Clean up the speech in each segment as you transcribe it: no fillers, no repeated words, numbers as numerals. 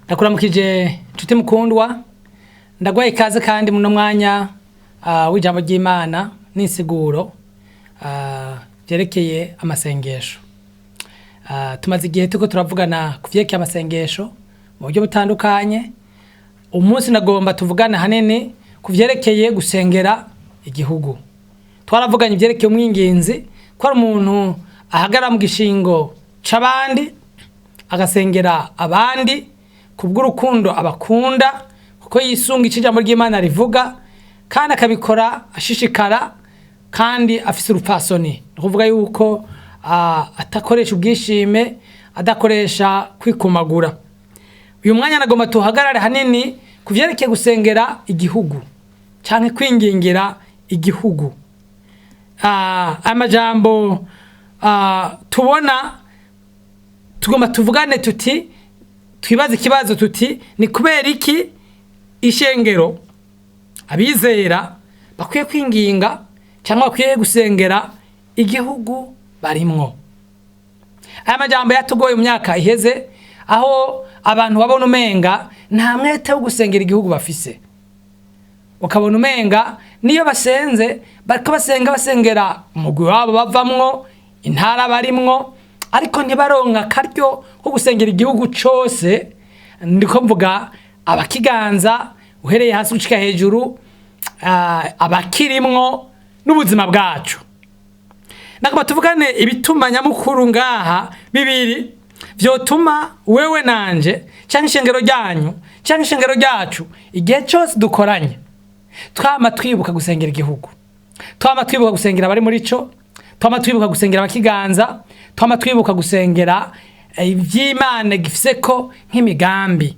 Ndakuramukije nshuti mukundwa, ndagwaye ikaze kandi muno mwanya w'ijambo ry'Imana n'insiguro byerekeye amasengesho. Tumaze igihe tuko turavugana kuvyerekeye amasengesho mu buryo butandukanye. Umunsi nagomba tuvugana hanene kuvyerekeye gusengera igihugu. Twaravuganye ivyerekeye umwinginzi ko ari umuntu ahagara mu gishingo c'abandi agasengera abandi kubw'urukundo abakunda, kuko yisunga ijambo ry'Imana rivuga kandi akabikora ashishikara kandi afise urupfasoni. Nukuvuga yuko atakoresha ubwishime, adakoresha kwikumagura. Uyu mwanya nagomba tuhagarare hanini kuvyerekeye gusengera igihugu canke kwingingira igihugu. Amajambo tubona tugomba tuvugane tuti, twibaze ikibazo tuti ni kubera iki ishengero abizera bakwiye kwinginga cyangwa bakwiye gusengera igihugu barimwo. Aya majambo yatugoye mu myaka iheze, aho abantu babona umenga nta mwete wo gusengera igihugu bafise. Ukabona umenga niyo basenze bariko basengera umugwi wabo bavamwo, intara barimwo, ariko ntibaronka karyo ko gusengera igihugu cose. Ndiko mvuga abakiganza uhereye hasi ucika hejuru, abakirimwo n'ubuzima bwacu. Nagomba tuvugane ibituma nyamukuru ngaha bibiri vyotuma wewe nanje canke ishengero ryanyu canke ishengero ryacu igihe cyose dukoranye twama twibuka gusengera igihugu, twama twibuka gusengera abari muri co, twama twibuka gusengera abakiganza, twama twibuka gusengera ivy'Imana gifise ko nk'imigambi.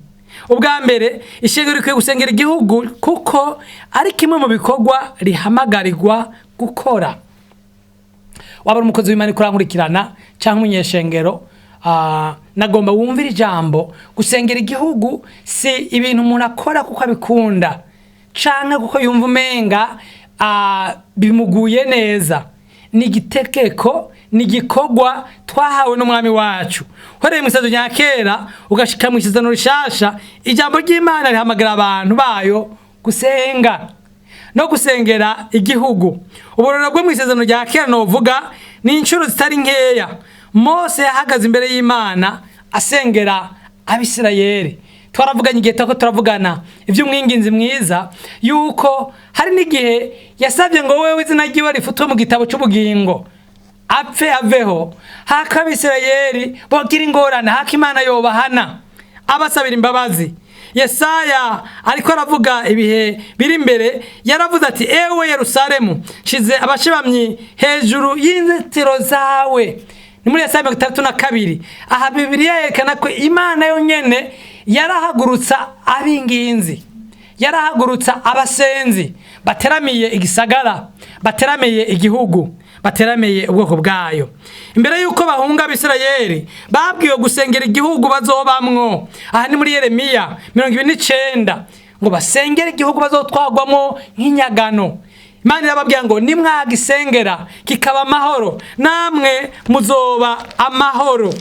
Ubwa mbere ishengero rikwiye gusengera igihugu kuko ari kimwe mu bikorwa rihamagarirwa gukora. Waba umukozi w'Imana kurankurikirana canke umunyeshengero, nagomba wumvira ijambo gusengera igihugu si ibintu umuntu akora kuko abikunda canke kuko yumva umenga bimuguye neza. Ni igitekeko, ni igikorwa twahawe n'umwami wacu. Horeye mu isezerano rya kera ugashika mu isezerano rishasha, ijambo ry'Imana rihamagara abantu bayo gusenga no gusengera igihugu. Uburorero bwo mu isezerano rya kera novuga ni incuro zitari nkeya Mose yahagaze imbere y'Imana asengera Abisirayeli. Twaravuganye igihe tako turavugana ivy'umwinginzi mwiza yuko hari n'igihe yasabye ngo wewe izina ryiwe rifutwe mu gitabo c'ubugingo apfe aveho, haka Abisirayeli bogira ingorane, haka Imana yobahana abasabira imbabazi. Yesaya ariko aravuga ibihe biri imbere, yaravuze ati ewe Yerusalemu nshize abashibamyi hejuru y'inzitiro zawe. Ni muri Yesaya 32. Aha Bibiliya yerekana ko Imana yonyene yarahagurutsa abinginzi, yarahagurutsa abasenzi bateramiye igisagara, bateramiye igihugu, bateramiye ubwoko bwayo. Imbere yuko bahunga Abisirayeli babwiwe gusengera igihugu bazobamwo. Aha ni muri Yeremiya 29 ngo basengere igihugu bazotwagwamo nk'inyagano. Imana irababwira ngo nimwagisengera kikaba amahoro, namwe muzoba amahoro.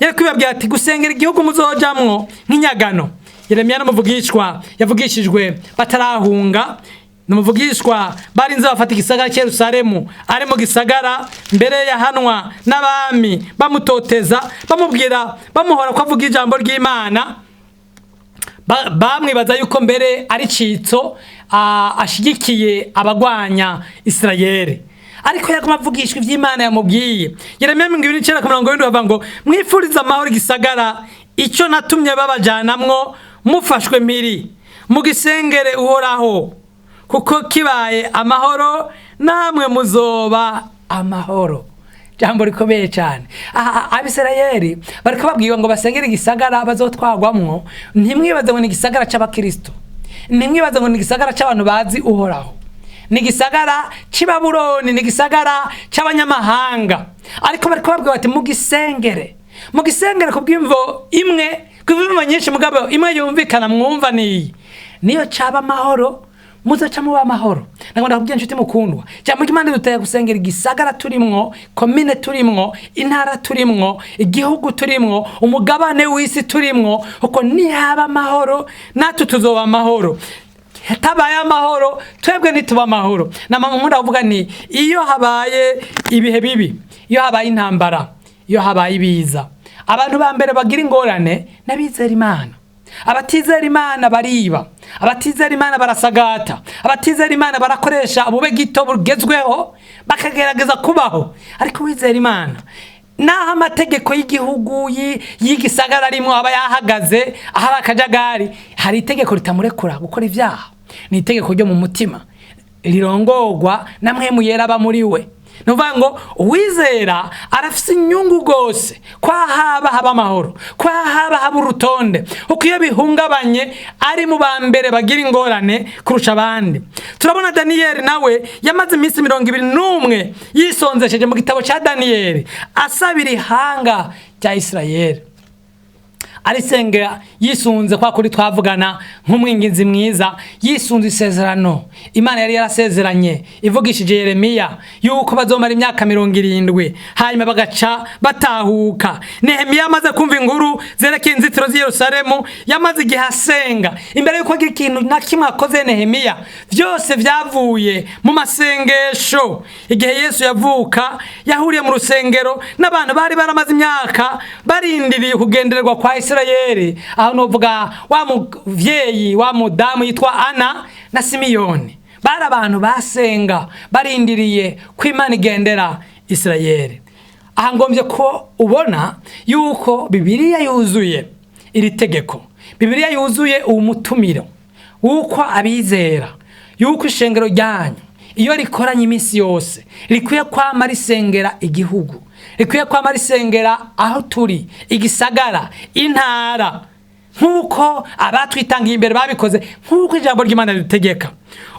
Yari kwibabwira ati gusengera igihugu muzojamwo nk'inyagano. Yeremiya n'umuvugishwa yavugishijwe batarahunga, n'umuvugishwa barinze bafata igisagara cya Yerusalemu, ari mu gisagara mbere yahanwa n'abami bamutoteza, bamubwira bamuhora ko avuga ijambo ry'Imana. Bamwibaza yuko mbere ari citso ashigikiye abagwanya Isirayeli, ariko yaguma avugishwa ivy'Imana yamubwiye. Yeremiya 29:70 bavuga ngo mwifuriza amahoro igisagara ico natumye babajanamwo, mufashwe mpiri mugisengere uhoraho, kuko kibaye amahoro namwe muzoba amahoro. Jambo rikomeye cyane. Abisirayeli bariko babwiwe ngo basengere igisagara bazotwagwamwo. Ntimwibaze ngo ni igisagara c'abakristo, ntimwibaze ngo ni igisagara c'abantu bazi uhoraho, ni igisagara c'Ibabuloni, ni igisagara c'abanyamahanga. Ariko bariko babwiwe bati mugisengere, mugisengere kubw'imvo imwe, kubw'imvo nyinshi mugabo imwe yumvikana mwumva niyo caba amahoro muzoca muba amahoro. Ndakunda kubwira inshuti mukundwa, cyangwa Imana duteye gusengera igisagara turimwo, komine turimwo, intara turimwo, igihugu turimwo, umugabane w'isi turimwo, uko nihaba amahoro natwe tuzoba amahoro. Hatabaye amahoro twebwe ntituba amahoro. Na mama nkunda kuvuga ni iyo habaye ibihe bibi, iyo habaye intambara, iyo habaye ibiza, abantu ba mbere bagira ingorane n'abizera Imana. Abatizera Imana bariba, abatizera Imana barasagata, abatizera Imana barakoresha ubube gito bugezweho bakagerageza kubaho. Ariko wizera Imana naho amategeko y'igihugu y'igisagara arimo aba yahagaze, aho akajagari, hari itegeko ritamurekura gukora ibyaha. Ni itegeko ryo mu mutima rirongorwa na mpwemu yera aba muri we. Nuvuga ngo uwizera arafise inyungu gose kwa haba amahoro, kwa haba urutonde, uko iyo bihungabanye ari mu ba mbere bagira ingorane kurusha abandi. Turabona Daniyeli nawe yamaze iminsi 21 yisonzesheje mu gitabo cya Daniyeli asabira ihanga rya Isirayeli, arisengera yisunze kwa kuri twavugana nk'umwinginzi mwiza, yisunze isezerano Imana yari yarasezeranye ivugishije Yeremiya yuko bazomara imyaka 70 hanyuma bagaca batahuka. Nehemiya amaze kumva inkuru zerekeye inzitiro z'i Yerusalemu, yamaze igihe asenga. Imbere yuko agira ikintu na kimwe akoze Nehemiya, byose byavuye mu masengesho. Igihe Yesu yavuka yahuriye mu rusengero n'abantu bari baramaze imyaka barindiriye kugendererwa kwa Isirayeli. Aho novuga wa muvyeyi wa mudamu yitwa Ana na Simiyoni, bari abantu basenga barindiriye ko Imana igendera Isirayeli. Aha ngombye ko ubona yuko Bibiliya yuzuye iri tegeko, Bibiliya yuzuye umutumiro wuko abizera yuko ishengero ryanyu iyo rikoranye iminsi yose rikwiye kwama risengera igihugu, rikwiye kwama risengera aho turi, igisagara, intara, nkuko abatwitangiye imbere babikoze, nkuko ijambo ry'Imana ritegeka.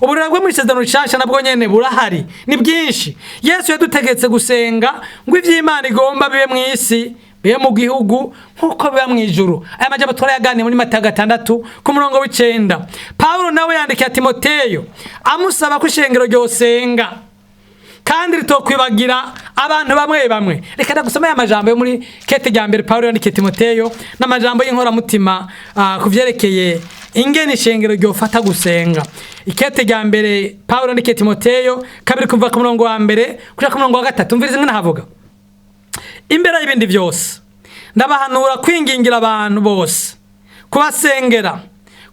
Uburere bwo muri Isezerano Rishasha nabwo nyene burahari, ni bwinshi. Yesu yadutegetse gusenga ngo ivy'Imana igomba bibe mw'isi bibe mu gihugu nkuko biba mw'ijuru. Aya majambo twarayaganiye muri Matayo 6:9. Paulo nawe yandikiye Timoteyo amusaba ko ishengero ryosenga kandi ritokwibagira abantu bamwe. Reka ndagusoma aya majambo yo muri kete rya mbere Paulo yandikiye Timoteyo, n'amajambo y'inkora mutima kuvyerekeye ingene ishengero ryofata gusenga. Ikete rya mbere Paulo yandikiye Timoteyo 2 kuva ku murongo wa 1 kuja ku murongo wa 3. Umvirize ingene havuga: imbere y'ibindi byose ndabahanura kwingingira abantu bose, kubasengera,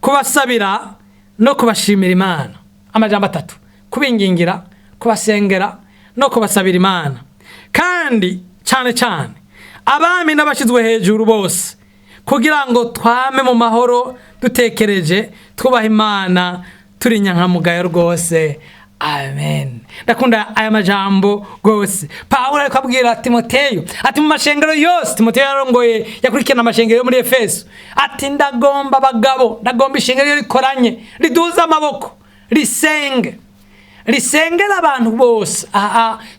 kubasabira no kubashimira Imana. Amajambo 3: kubingingira, kubasengera no kubasabira Imana. Kandi cyane abami n'abashizwe hejuru bose, kugira ngo twame mu mahoro dutekereje twubaha Imana turi nyankamugayo rwose. Amen. Ndakunda aya majambo gose. Paulo ariko abwira Timoteyo ati mu mashengero yose, Timoteyo yarongoye yakurikirana amashengero yo muri Efeso, ati ndagomba abagabo, ndagomba ishengero rikoranye riduza amaboko risengera abantu bose.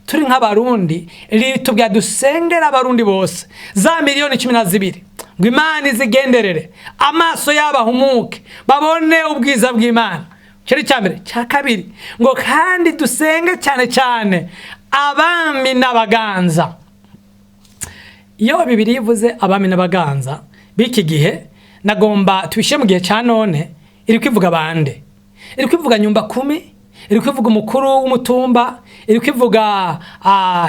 Turi nk'abarundi ritubwira dusengera abarundi bose za miliyoni 12 ngo Imana izigenderere, amaso y'abahumuke babone ubwiza bw'Imana. Cyo cyambere. Cya kabiri ngo kandi dusenge cyane abami n'abaganza. Iyo Bibiliya ivuze abami n'abaganza biki gihe, nagomba tubishe mu gihe cya none, iri kwivuga bande? Iri kwivuga nyumba 10, iri kwivuga umukuru w'umutumba, iri kwivuga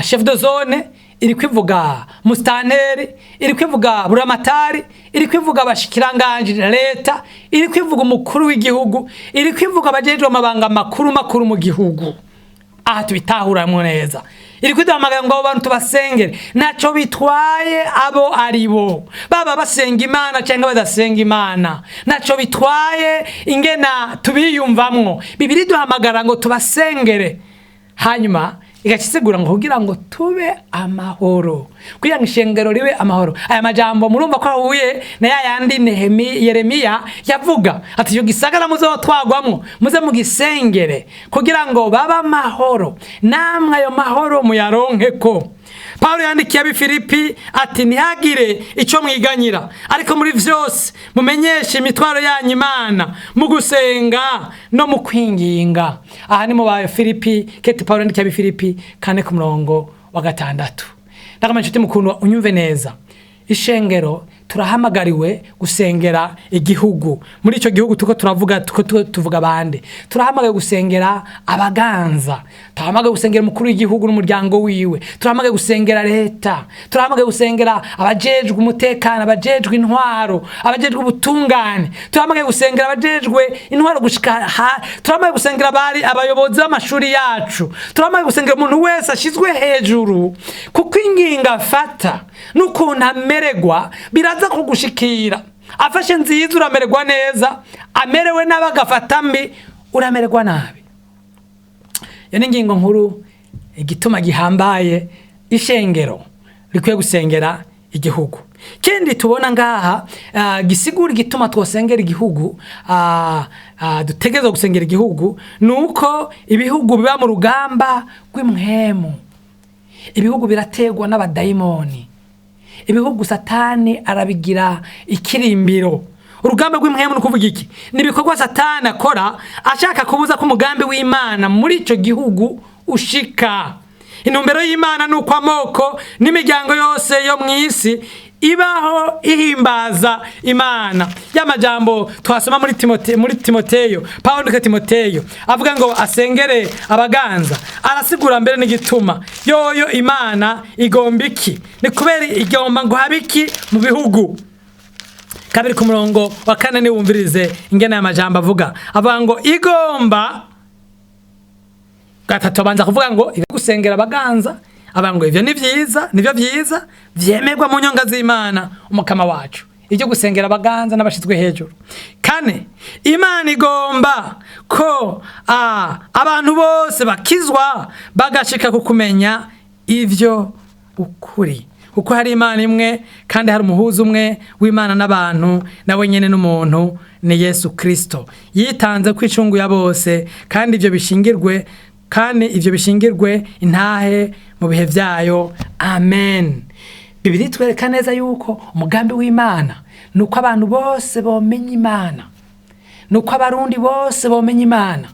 chef de zone, iri kwivuga mustaneri, iri kwivuga buramatari, iri kwivuga abashikiranganje leta, iri kwivuga umukuru w'igihugu, iri kwivuga abajejwe amabanga makuru mu gihugu. Aha tubitahuramwe neza. Iri kwiduhamagara ngo abantu tubasengere, naco bitwaye abo aribo, baba basenga Imana cyangwa badasenga Imana, naco bitwaye ingena tubiyumvamwo. Bibiri duhamagara ngo tubasengere, hanyuma igakisigura ngo kugira ngo tube amahoro, kugira ngo ishengero ribe amahoro. Aya majambo murumva ko ahuye na yayandi Yeremiya yavuga ati yo gisagara muzotwagwamwo muze mugisengere kugira ngo baba amahoro, namwe ayo mahoro muyaronkeko. Pawulo yandikiye ab'Ifilipi ati ntihagire icyo mwiganyira, ariko muri vyose mumenyeshe imitwaro yanyu Imana mu gusenga no mu kwinginga. Aha ni mu b'Ifilipi, kete Pawulo yandikiye ab'Ifilipi 4:6. Ndagamba nshuti mukundwa unyumve neza, ishengero turahamagariwe gusengera igihugu. Muri ico gihugu tuvuga bande, turahamagaye gusengera abaganza, turahamagaye gusengera umukuru w'igihugu n'umuryango wiwe, turahamagaye gusengera leta, turahamagaye gusengera abajejwe umutekano, abajejwe intwaro, abajejwe ubutungane, turahamagaye gusengera abajejwe intwaro gushika, turahamagaye gusengera bari abayobozi b'amashuri yacu, turahamagaye gusengera umuntu wese ashizwe hejuru, kuko inginga afata n'ukuntu amererwa biraza kugushikira. Afashe nziza uramererwa neza, amerewe nabi agafata mbi uramererwa nabi. Iyo ni ingingo nkuru, igituma gihambaye ishengero rikwiye gusengera igihugu. Kindi tubona ngaha gisigura igituma twosengera igihugu, dutegerezwa gusengera igihugu, nuko ibihugu biba mu rugamba rw'imwemu. Ibihugu birategwa n'abadayimoni. Ibihugu Satani arabigira ikirimbiro. Urugamba rw'imwemu no kuvuga iki? Ni ibikorwa Satani akora ashaka kubuza ko umugambi w'Imana muri ico gihugu ushika. Intumbero y'Imana nuko amoko n'imiryango yose yo mw'isi ibaho ihimbaza Imana. Y'amajambo twasoma muri Timoteyo, Pawulo ndika Timoteyo avuga ngo asengere abaganza, arasigura mbere n'igituma yoyo Imana igomba iki, ni kubera igomba ngo habiki mu bihugu. Kabiri ku murongo wa 4 ni wumvirize ingene y'amajambo avuga ngo igomba. Gatatu abanza kuvuga ngo gusengera abaganza, ngo ivyo ni vyiza, nivyo vyiza vyemerwa mu nyonga z'Imana umukama wacu, ibyo gusengera abaganza n'abashizwe hejuru. Kane, Imana igomba ko abantu bose bakizwa bagashika kukumenya ivyo ukuri, kuko hari Imana imwe kandi hari umuhuza umwe w'Imana n'abantu, nawe nyene n'umuntu ni Yesu Kristo, yitanze kwicunguya bose, kandi ivyo bishingirwe intahe mu bihe vyayo. Amen. Bibiri twereka neza yuko umugambi w'Imana nuko abantu bose bomenya Imana, nuko abarundi bose bomenya Imana,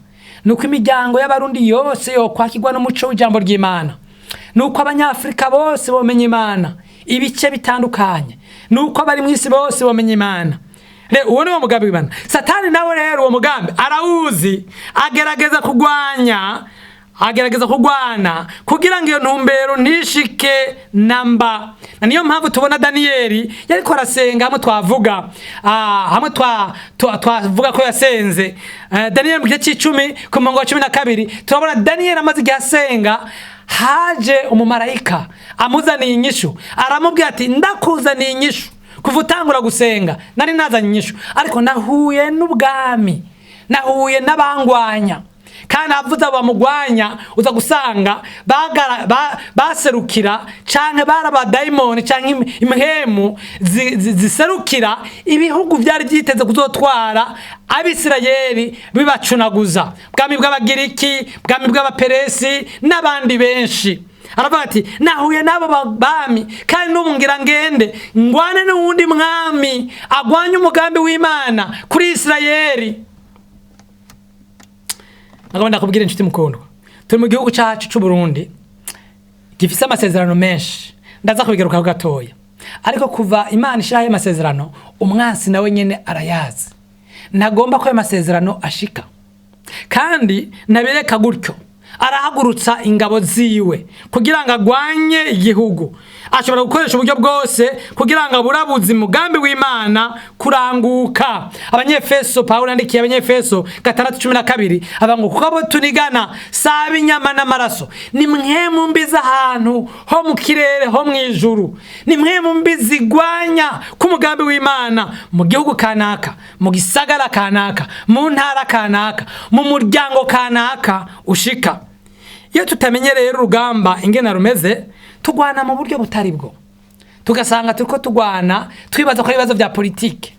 nuko imiryango y'abarundi yose yo kwakirwa n'umuco w'ijambo ry'Imana, nuko abanyafrika bose bomenya Imana, ibice bitandukanye, nuko abari mw'isi bose bomenya Imana. Uwo ni wo mugambi w'Imana. Satani nawe rero uwo mugambi arawuzi, agerageza kugwana kugira ngo iyo ntumbero ntishike namba. Na niyo mpamvu tubona Daniyeli yariko arasenga, hamwe twavuga ko yasenze. Daniyeli mu gice c'10 ku murongo wa 12 turabona Daniyeli amaze igihe asenga, haje umumarayika amuzaniye inyishu, aramubwira ati ndakuzaniye inyishu. Kuva utangura gusenga nari nazanye inyishu, ariko nahuye n'ubwami, nahuye n'abangwanya, kandi avuze bamugwanya uza gusanga baserukira canke barabadayimoni canke imhemu ziserukira ibihugu byari byiteze kuzotwara Abisirayeli bibacunaguza, bwami bw'Abagiriki, bwami bw'Abaperesi n'abandi benshi. Aravuga ati nahuye n'abo bami, kandi n'ubu ngira ngende ngwane n'uwundi mwami agwanya umugambi w'Imana kuri Isirayeli. Nagomba kubwira inshuti mukundwa, turi mu gihugu cyacu cy'u Burundi gifise amasezerano menshi, ndaza kubigaruka gatoya, ariko kuva Imana ishiraho amasezerano umwansi nawe nyene arayazi, ntagomba ko ayo masezerano ashika, kandi nabireka gutyo. Arahagurutsa ingabo ziwe kugira ngo agwanye igihugu. Ashobora gukoresha uburyo bwose kugira ngo aburabuze umugambi w'Imana kuranguka. Abanyefeso, Pawulo yandikiye Abanyefeso 6:12 ngo kuko abo tunigana saba inyama n'amaraso, ni mwemu mbiza ahantu ho mu kirere ho mwijuru, ni mwemu mbizi gwanya ku mugambi w'Imana mu gihugu kanaka, mu gisagara kanaka, mu ntara kanaka, mu muryango kanaka ushika. Iyo tutamenye rero urugamba ingena rumeze, tugwana mu buryo butari bwo, tugasanga turiko tugwana twibaza ko ibibazo bya politike,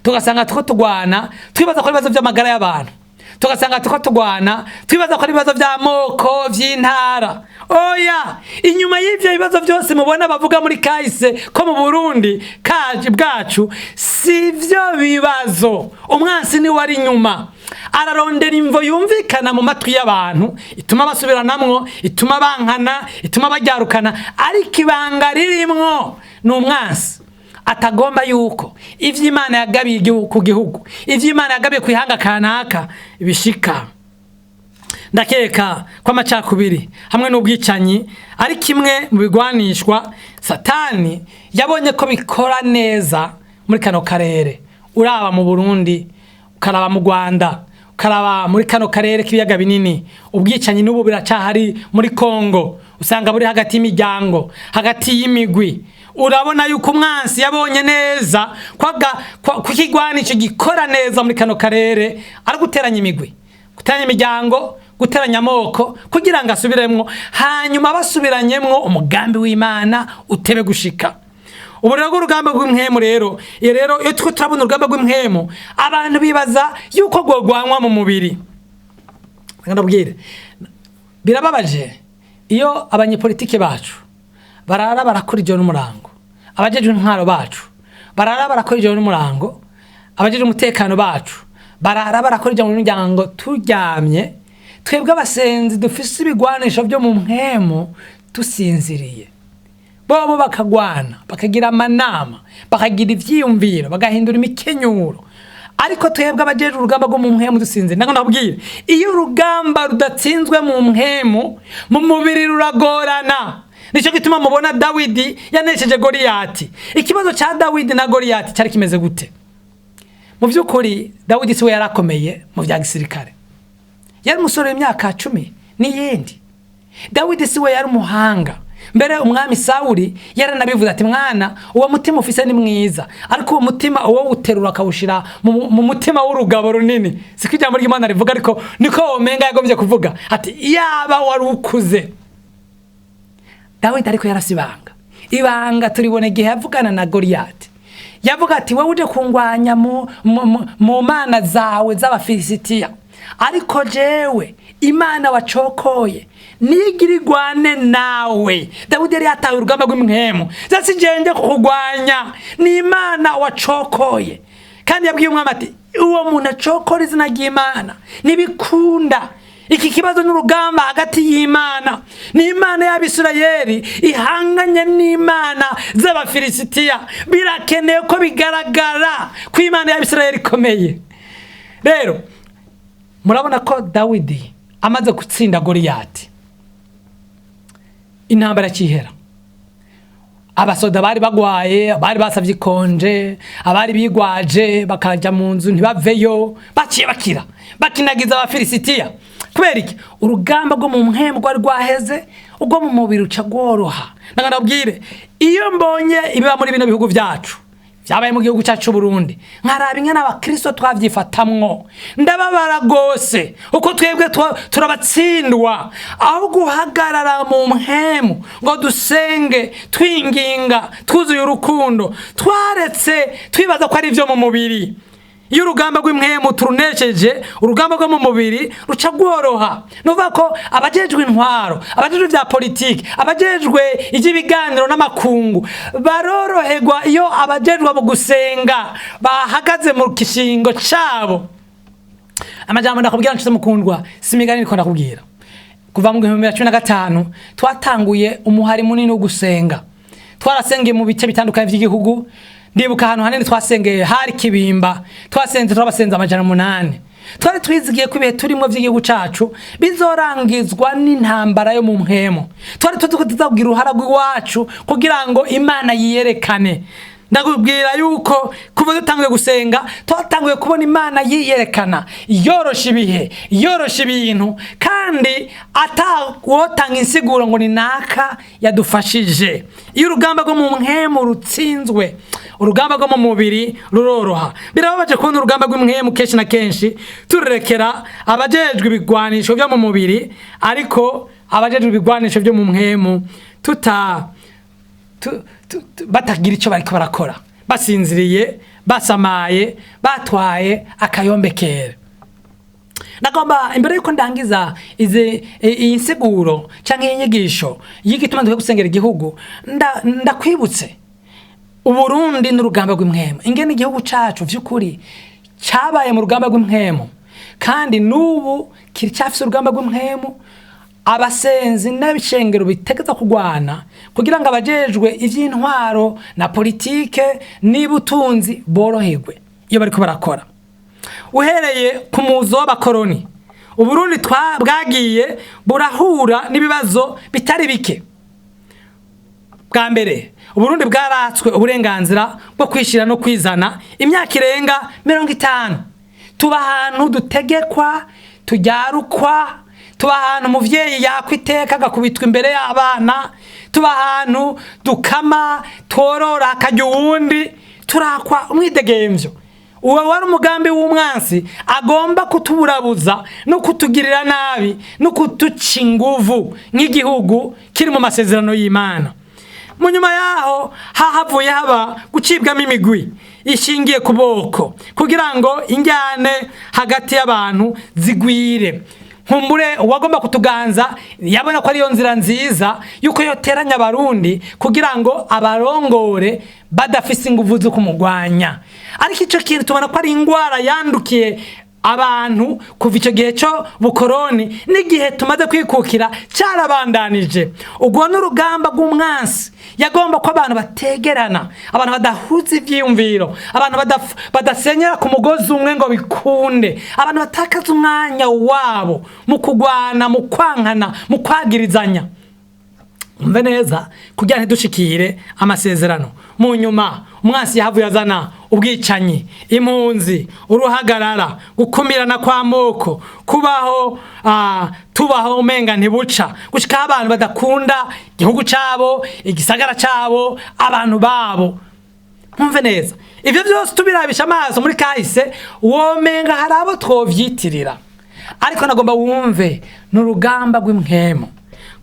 tugasanga turiko tugwana twibaza ko ibibazo by'amagara y'abantu, tugasanga tuko tugwana twibaza ko ari ibibazo by'amoko vy'intara. Oya, inyuma y'ivyo bibazo byose mubona bavuga muri kahise ko mu Burundi bwacu sivyo bibazo. Umwansi ni wari inyuma ararondera imvo yumvikana mu matwi y'abantu ituma basubiranamwo, ituma bankana, ituma baryarukana, ariko ibanga ririmwo n'umwansi atagomba yuko ivyo Imana yagabiye ku gihugu, ivyo Imana yagabiye ku ihanga kanaka bishika. Ndakeka ko amacakubiri hamwe n'ubwicanyi ari kimwe mu bigwanishwa Satani yabonye ko bikora neza muri kano karere. Uraba mu Burundi, ukaraba mu Rwanda, ukaraba muri kano karere k'ibiyaga binini, ubwicanyi n'ubu biracahari muri Kongo, usanga buri hagati y'imiryango, hagati y'imigwi. Urabona yuko umwansi yabonye neza ko ikigwanisho gikora neza muri kano karere ari guteranya imigwi, guteranya imiryango, guteranya amoko kugira ngo asubiremwo, hanyuma basubiranyemwo umugambi w'Imana utebe gushika. Ubu rero urugamba rw'imhemu rero iyo tuko turabona urugamba rw'imhemu abantu bibaza yuko gwogwanwa mu mubiri. Ndabwire birababaje iyo abanyepolitike bacu barara barakora ijoro n'umurango, abajeje intwaro bacu barara barakora ijoro n'umurango, abajeje umutekano bacu barara barakora ijoro n'umuryango, turyamye twebwe abasenzi dufise ibigwanisho byo mu mhemu tusinziriye. Bobo bakagwana, bakagira amanama, bakagira ivyiyumviro, bagahindura imikenyuro, ariko twebwe abajeje urugamba rwo mu mhemu dusinziriye. Nako ndabwire iyo urugamba rudatsinzwe mu mhemu mu mubiri ruragorana. Nico gituma mubona Dawidi yanesheje Goliyati. Ikibazo cha Dawidi na Goliyati cyari kimeze gute? Mu byukuri Dawidi siwe yarakomeye mu bya gisirikare, yari umusore w'imyaka 10 n'iyindi. Dawidi siwe yari umuhanga. Mbere umwami Sawuli yaranabivuze ati mwana uwo mutima ufise ni mwiza, ariko uwo mutima uwo uterura akawushira mu mutima w'urugabo runini. Siko ijambo ry'Imana rivuga, ariko niko omenga yagombye kuvuga ati yaba wari ukuze. Dawidi ariko yarasibanga ibanga turibone igihe yavugana na Goliyati. Yavuga ati wowe uje kungwanya mu mana zawe z'Abafilisitiya, ariko jewe Imana wacokoye nigirigwane nawe. Dawidi yari yataye urugamba rw'imhemu, zasi jende kugwanya ni Imana wacokoye. Kandi yabwiye umwami ati uwo muntu acokora izina ry'Imana nibikunda. Iki kibazo n'urugamba hagati y'Imana n'Imana y'Abisirayeli ihanganye n'Imana z'Abafilisitiya. Birakeneye ko bigaragara ko Imana y'Abisirayeli ikomeye. Rero murabona ko Dawidi amaze gutsinda Goliyati, intambara kihera. Abasoda bari bagwaye, bari basavye ikonje, abari bigwaje bakaja mu nzu ntibaveyo, baciye bakira bakinagiza Abafilisitiya. Kubera iki? Urugamba rwo mu mhemu rwari rwaheze, ubwo mu mubiri uca gworoha. Ndabwire iyo mbonye ibiba muri bino bihugu byacu byabaye mu gihugu cyacu Burundi, nkaraba ingana abakristo twavyifatamwo, ndababara gose uko twebwe turabatsindwa. Aho guhagarara mu mhemu ngo dusenge twinginga twuzuye urukundo, twaretse twibaza ko ari byo mu mubiri. Iyo urugamba rw'imhemu turunesheje, urugamba rwo mu mubiri ruca gworoha. Nuvuga ko abajejwe intwaro, abajejwe vya politiki, abajejwe iby'ibiganiro n'amakungu baroroherwa iyo abajejwe mu gusenga bahagaze mu kishingo cabo. Amajambo ndakubwira nshize mukundwa, simigani niko ndakubwira. Kuva mu 2015 twatanguye umuhari munini wo gusenga. Twarasengeye mu bice bitandukanye by'igihugu. Ndibuka ahantu hanini twasengeye hari Kibimba, twasenze turabasenza 800. Twari twizigiye ko ibihe turimo by'igihugu cacu bizorangizwa n'intambara yo mu mhemu. Twari tuzabwira uruhara rw'iwacu kugira ngo Imana yiyerekane. Ndakubwira yuko kuva dutanguye gusenga twatanguye kubona Imana yiyerekana, yorosha ibihe, yorosha ibintu, kandi atawotanga insiguro ngo ni naka yadufashije. Iyo urugamba rwo mu mhemu rutsinzwe, urugamba rwo mu mubiri ruroroha. Birababaje kubona urugamba rw'imhemu kenshi na kenshi turekera abajejwe ibigwanisho byo mu mubiri, ariko abajejwe ibigwanisho byo mu mhemu batagira icyo bariko barakora, basinziriye, basamaye, batwaye akayombekere. Nagomba imbere yuko ndangiza iyi nsiguro canke inyigisho y'igituma dukwiye gusengera igihugu, ndakwibutse Uburundi n'urugamba rw'imwemo, ingene igihugu cacu vy'ukuri cabaye mu rugamba rw'imwemo, kandi n'ubu kiricafise urugamba rw'imwemo. Abasenzi n'abishengero bitegeza kugwana kugira ngo abajejwe ivy'intwaro na politike n'ibutunzi boroherwe iyo bariko barakora. Uhereye ku muzo w'abakoroni, Uburundi bwagiye burahura n'ibibazo bitari bike. Bwa mbere Uburundi bwaratswe uburenganzira bwo kwishira no kwizana imyaka irenga 50. Tuba ahantu dutegekwa, tujarukwa, tuba ahantu umuvyeyi yakwiteka agakubitwa imbere y'abana, tuba ahantu dukama tworora akarya uwundi, turakwa umwidegemvyo. Uwo wari umugambi w'umwansi agomba kutuburabuza no kutugirira nabi no kutuca inguvu nk'igihugu kiri mu masezerano y'Imana. Mu nyuma yaho hahavuye haba gucibwamo imigwi ishingiye ku boko kugira ngo injyane hagati y'abantu zigwire. Nkumbure uwagomba kutuganza yabona ko ariyo nzira nziza yuko yoteranya abarundi kugira ngo abarongore badafise inguvu zo kumugwanya. Ariko ico kintu tubona ko ari ingwara yandukiye abantu kuva ico gihe cyo bukoroni n'igihe tumaze kwikukira cyarabandanije. Ubwo n'urugamba rw'umwansi yagomba ko abantu bategerana, abantu badahuza ivyiyumviro, abantu badasenyera ku mugozi umwe ngo bikunde, abantu batakaza umwanya wabo mu kugwana, mu kwankana, mu kwagirizanya. Umve neza kugira ntidushikire amasezerano. Mu nyuma umwansi yahavuye azana ubwicanyi, impunzi, uruhagarara, gukumirana kwa moko, kubaho tubaho umenga ntibuca, gushika abantu badakunda igihugu cabo, igisagara cabo, abantu babo. Umve neza ivyo byose tubirabisha amaso muri kahise womenga hari abo twovyitirira, ariko nagomba wumve n'urugamba rw'imwemo.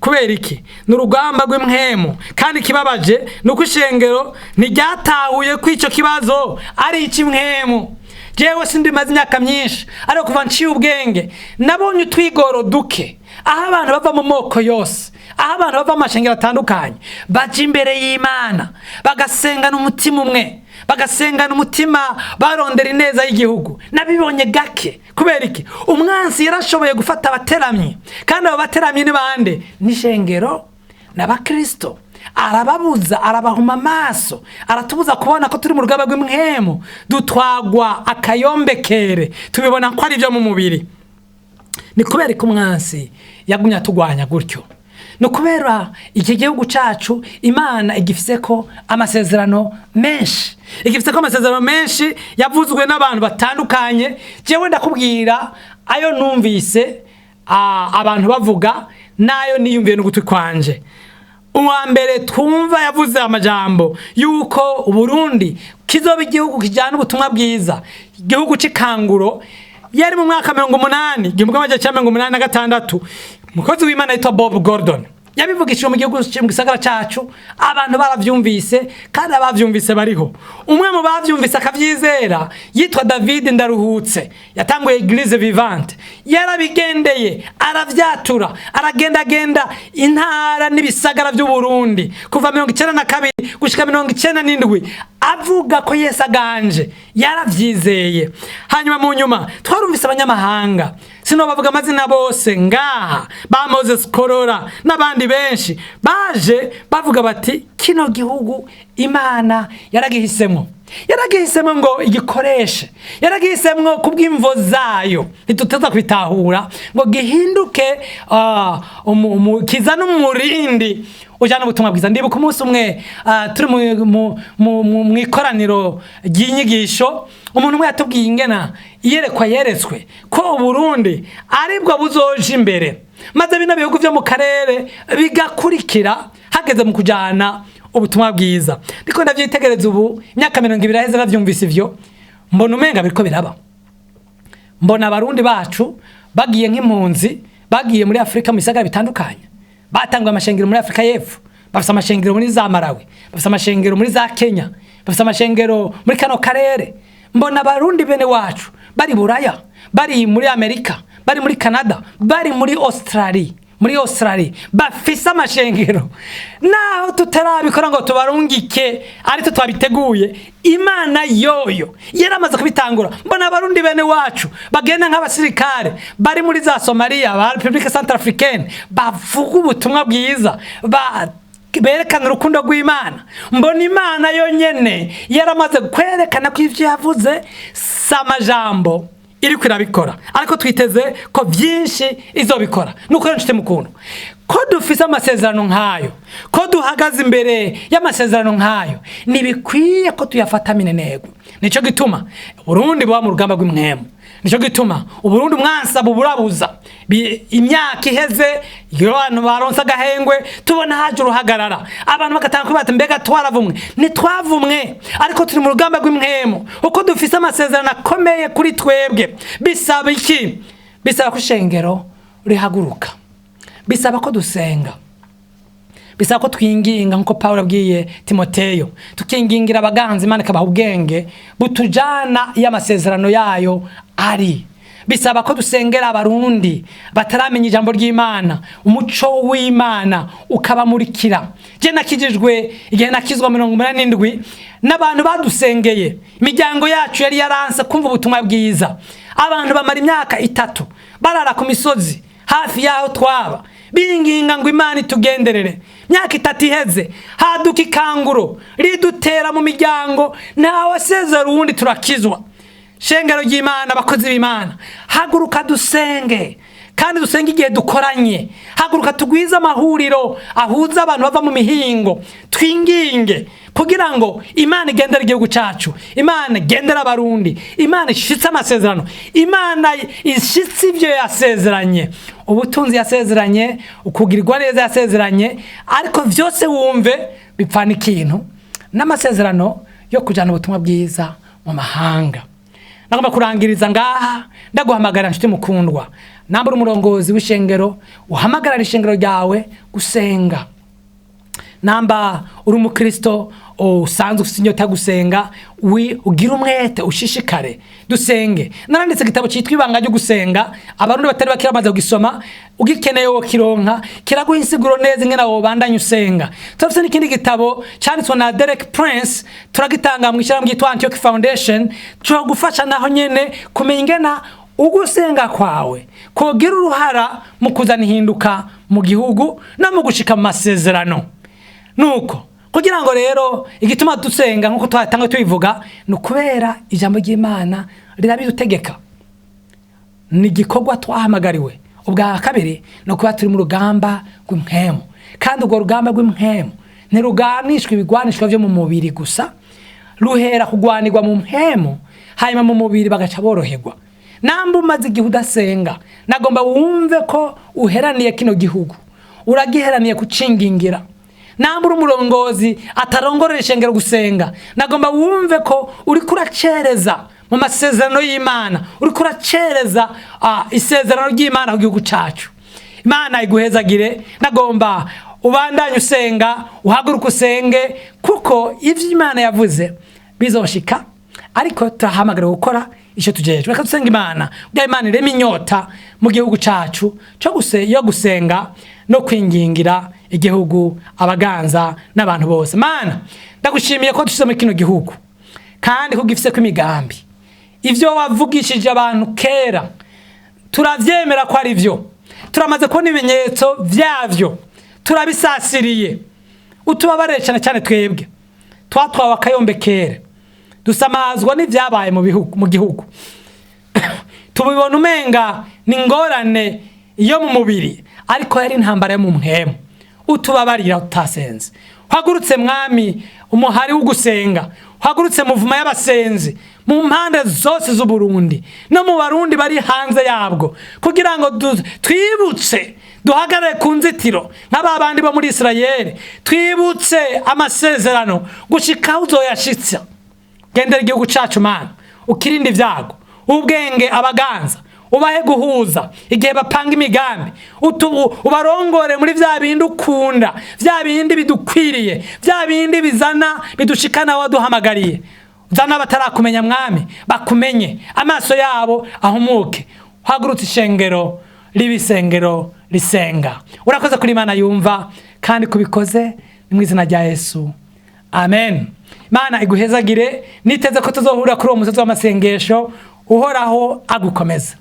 Kubera iki? N'urugamba rw'imwemo, kandi kibabaje nuko ishengero ntiryatahuye ko ico kibazo ari ic'imwemo. Jewe sindimaze imyaka myinshi, ariko kuva nciye ubwenge nabonye utwigoro duke aho abantu bava mu moko yose, aho abantu bava mu mashengero atandukanye baje imbere y'Imana bagasengana umutima umwe, bagasengana umutima barondera ineza y'igihugu. Nabibonye gake. Kubera iki? Umwansi yarashoboye gufata abateramyi, kandi abo bateramyi ni bande? N'ishengero n'abakristo. Arababuza, arabahuma amaso, aratubuza kubona ko turi mu rugamba rw'imwemo, dutwagwa akayombekere, tubibona ko ari byo mu mubiri. Ni kubera ko umwansi yagumya tugwanya gutyo. No kubera iki gihugu cacu Imana igifise ko amasezerano menshi, igifise ko amasezerano menshi yavuzwe n'abantu batandukanye. Jewe ndakubwira ayo numvise abantu bavuga nayo niyumviye n'ugutwi kwanje. Uwa mbere twumva yavuze amajambo yuko Uburundi kizoba igihugu kijyana ubutumwa bwiza, igihugu c'ikanguro. Yari mu mwaka 1986 umukozi w'Imana yitwa Bob Gordon yabivugishije mu gihugu mu gisagara cacu. Abantu baravyumvise, kandi abavyumvise bariho. Umwe mu bavyumvise akavyizera yitwa David Ndaruhutse, yatanguye Eglise Vivante. Yarabigendeye, aravyatura, aragendagenda intara n'ibisagara by'u Burundi kuva 1992 gushika 1997 avuga ko Yesu aganje. Yaravyizeye. Hanyuma mu nyuma twarumvise abanyamahanga, sino bavuga amazina bose ngaha, ba Moses Korora n'abandi benshi baje bavuga bati kino gihugu Imana yaragihisemo ngo igikoreshe, yaragihisemo kubw'imvo zayo ntituteza kwitahura ngo gihinduke kizana umurindi ujana ubutumwa bwiza. Ndibuka umunsi umwe turi mu ikoraniro ry'inyigisho, umuntu umwe yatubwiye ingena iyerekwa yeretswe ko Uburundi aribwo buzoje imbere, maze bino bihugu byo mu karere bigakurikira hageze mu kujana ubutumwa bwiza. Ndiko ndavyitegereza ubu imyaka 20 aheze navyumvise ivyo, mbona umenga biriko biraba. Mbona abarundi bacu bagiye nk'impunzi, bagiye muri Afrika mu bisagara bitandukanye, batangwa amashengero muri Afrika y'Epfo, bafite amashengero muri za Malawi, bafite amashengero muri za Kenya, bafite amashengero muri kano karere. Mbona abarundi bene wacu bari Buraya, bari muri Amerika, bari muri Canada, bari muri Australia, bafise amashengero. Naho tutarabikora ngo tubarungike ari twabiteguye, Imana yoyo yaramaze kubitangura. Mbona abarundi bene wacu bagenda nk'abasirikare bari muri za Somalia, ba Republika Centrafricaine, bavuga ubutumwa bwiza, berekana urukundo rw'Imana. Mbona Imana yonyene yaramaze kwerekana ko ivyo yavuze samajambo iri kwirabikora, ariko twiteze ko byinshi izobikora. Nuko nshite mukuntu ko dufise amasezerano nkayo, ko duhagaze imbere y'amasezerano nkayo, nibikwiye ko tuyafata minenego. Nico gituma Burundi bwa mu rugamba rw'imwemu, nico gituma Uburundi mwansa buburabuza imyaka iheze abantu baronsa gahengwe, tubona haje uruhagarara, abantu bagatanga kubata mbega twaravumwe. Ntitwavumwe, ariko turi mu rugamba rw'imwemu. Uko dufise amasezerano akomeye kuri twebwe, bisaba iki? Bisaba ko ishengero rihaguruka, bisaba ko dusenga, bisaba ko twinginga nkuko Paulo abwiye Timoteyo, tukingingira abaganzi Imana ikabaha ubwenge butujana y'amasezerano yayo ari. Bisaba ko dusengera abarundi bataramenya ijambo ry'Imana, umuco w'Imana ukabamurikira. Je nakijijwe igihe nakizwa 87 n'abantu badusengeye, imiryango yacu yari yaranse kumva ubutumwa bwiza. Abantu bamara imyaka 3 barara ku misozi hafi yaho twaba, binginga ngo Imana itugenderere. Myaka 3 iheze, haduka ikanguro ridutera mu miryango, nawe sezera uwundi turakizwa. Shengero ry'Imana, abakozi b'Imana, haguruka dusenge, kandi dusenge igihe dukoranye. Haguruka tugwiza amahuriro ahuza abantu bava mu mihingo, twinginge kugira ngo Imana igendere igihugu cacu, Imana igendere abarundi, Imana ishitse amasezerano, Imana ishitse ivyo yasezeranye, ubutunzi yasezeranye, ukugirirwa neza yasezeranye. Ariko vyose wumve bipfana ikintu n'amasezerano yo kujana ubutumwa bwiza mu mahanga. Nagomba kurangiriza ngaha ndaguhamagara nshuti mukundwa, nambura umurongozi w'ishengero, uhamagara ishengero ryawe gusenga. Namba uri umukristo usanzwe ufite inyota gusenga, ugira umwete, ushishikare dusenge. Naranditse igitabo cyitwa Ibanga ryo gusenga, abarundi batari bakira amaze kugisoma, ugikeneye wo kironka, kiraguha insiguro neza ingene abo bandanye usenga. Turafite n'ikindi gitabo cyanditswe na Derek Prince, turagitanga mu ishyirahamwe ryitwa Antioch Foundation, cyo gufasha naho nyene kumenya ingena ugusenga kwawe kogira uruhara mu kuzana ihinduka mu gihugu no mu gushika mu masezerano. Nuko kugira ngo rero igituma dusenga nkuko twatanga tubivuga, nukubera ijambo ry'Imana rirabidutegeka, ni gikorwa twahamagariwe. Ubwa kabiri no kuba turi mu rugamba rw'imwemu, kandi urwo rugamba rw'imwemu ntiruganishwa ibigwanishwa byo mu mubiri gusa, ruhera kugwanirwa mu mpemu, hanyuma mu mubiri bagaca boroherwa. Namba umaze igihe udasenga, nagomba wumve ko uheraniye kino gihugu, uragiheraniye kucingingira. Namba uri umurongozi atarongorera ishengero gusenga, nagomba wumve ko uri kuracereza mu masezerano y'Imana, uri kuracereza isezerano ry'Imana ku gihugu cacu. Imana iguhezagire. Nagomba ubandanye usenga, uhaguruka usenge, kuko ivyo Imana yavuze bizoshika. Ariko turahamagara gukora icyo tujejwe. Reka dusenga Imana, bwa Imana irema inyota mu gihugu cacu yo gusenga no kwingingira igihugu, abaganza n'abantu bose. Mana, ndagushimiye ko dushyize muri kino gihugu, kandi ko gifise ko imigambi. Ivyo wavugishije abantu kera turavyemera ko ari vyo, turamaze kubona ibimenyetso vyavyo, turabisasiriye. Utubabarire cyane cyane twebwe twatwawe akayombekere, dusamazwa n'ivyabaye mu gihugu. Tubibona umenga ni ngorane iyo mu mubiri, ariko yari intambara yo mu mpemu. Utubabarira utasenze. Hagurutse mwami umuhari wo gusenga, hagurutse muvuma y'abasenzi mu mpande zose z'u Burundi no mu barundi bari hanze yabwo, kugira ngo twibutse, duhagarare ku nzitiro nk'ababandi bo muri Israeli, twibutse amasezerano gushika uzoyashitsa. Gendera igihugu cacu Mana, ukirinde ivyago, ubwenge abaganza, ubahe guhuza igihe bapanga imigambi, ubarongore muri vya bindi ukunda, vya bindi bidukwiriye, vya bindi bizana bidushikana waduhamagariye. zana batarakumenya mwami bakumenye, amaso yabo ahumuke, hagurutse ishengero libisengero lisenga. Urakoze kuri Imana yumva kandi kubikoze ni mu izina rya Yesu, amen. Imana iguhezagire, niteze ko tuzohura kuri uwo musozi w'amasengesho, uhoraho agukomeza.